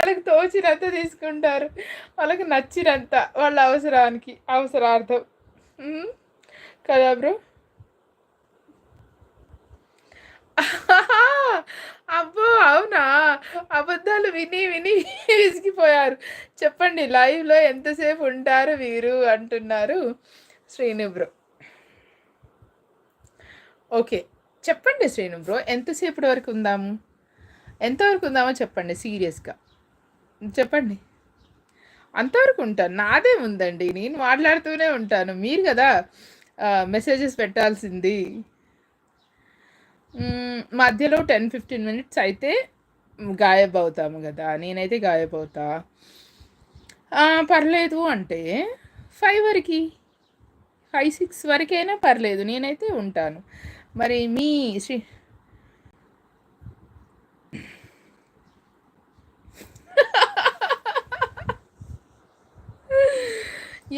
వాళ్ళకి తోచినంత తీసుకుంటారు. వాళ్ళకి నచ్చినంత వాళ్ళ అవసరానికి, అవసరార్థం. హ్మ్. కదా బ్రో! అబ్బో! అవునా? అబద్ధాలు విని, విని విసిగిపోయారు. చెప్పండి లైవ్‌లో ఎంతసేపు ఉంటారు వీరు అంటున్నారు శ్రీను బ్రో. ఓకే. చెప్పండి శ్రీను బ్రో. ఎంతసేపటి వరకు ఉందాము? ఎంతవరకు ఉందామో చెప్పండి సీరియస్‌గా. చెప్పండి. అంతవరకు ఉంటాను. నాదేముందండి. నేను మాట్లాడుతూనే ఉంటాను. మీరు గదా! మెసేజెస్ పెట్టాల్సింది. మధ్యలో 10, 15 మినిట్స్ అయితే గాయబవుతాము గదా! నేనైతే గాయబవుతా. పర్లేదు అంటే 5 వరకి, 5, 6 వరకైనా పర్లేదు. నేనైతే ఉంటాను. మరి మీ శ్రీ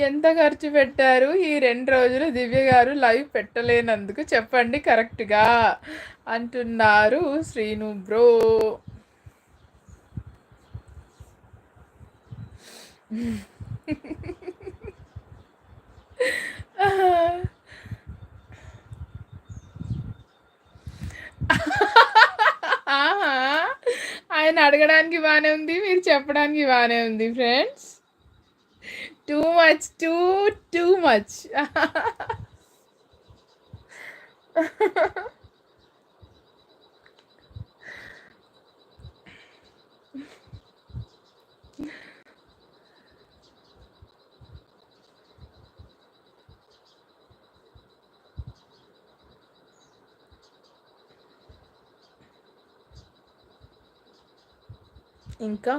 ఎంత ఖర్చు పెట్టారు ఈ 2 రోజులు దివ్య గారు లైవ్ పెట్టలేనందుకు చెప్పండి కరెక్ట్‌గా అంటున్నారు శ్రీను బ్రో. ఆహా! ఆయన అడగడానికి బానే ఉంది. మీరు చెప్పడానికి బానే ఉంది friends. Too much. Too much. ఇంకా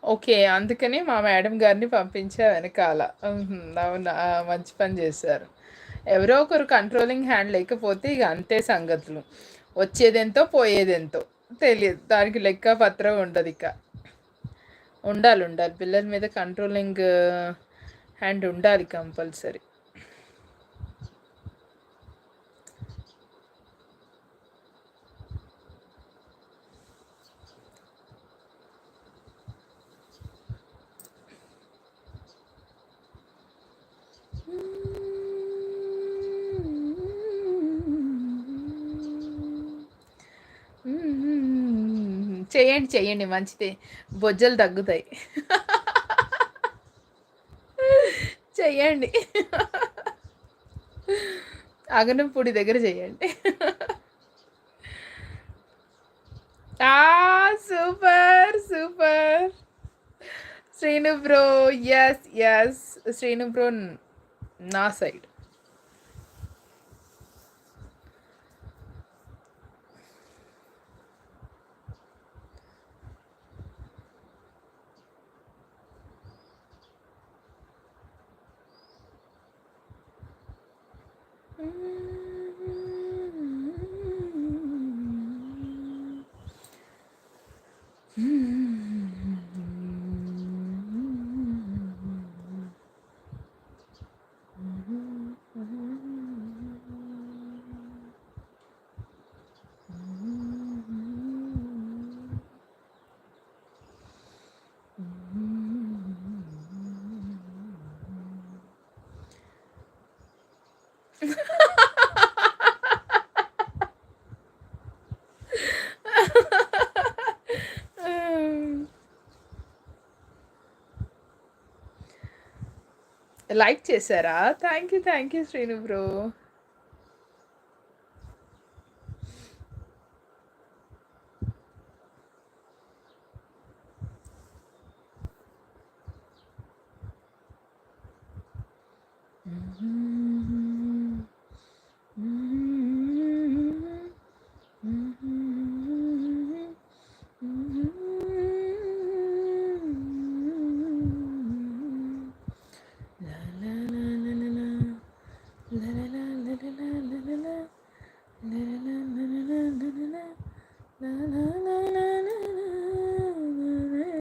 ఓకే. అందుకని మా మేడం గారిని పంపించా వెనకాల. హుహు. అవునా! మంచి పని జేశారు. ఎవరో ఒకరు కంట్రోలింగ్ హ్యాండ్ లేకపోతే ఇగ అంతే సంగతులు. వచ్చేదెంతో, పోయేదెంతో తెలియదు. దానికి లెక్క పత్రం ఉండదిక. ఉండాలి. ఉండాలి. పిల్లల మీద కంట్రోలింగ్ హ్యాండ్ ఉండాలి కంపల్సరీ. చేయండి. చేయండి. మంచిదే. బొజ్జలు తగ్గుతాయి. చెయ్యండి. అగనంపూడి దగ్గర చేయండి. Super. Super. Srinu bro. Yes. Yes. Srinu bro నా సైడ్. లైక్ చేశారా? Thank you Srinu bro.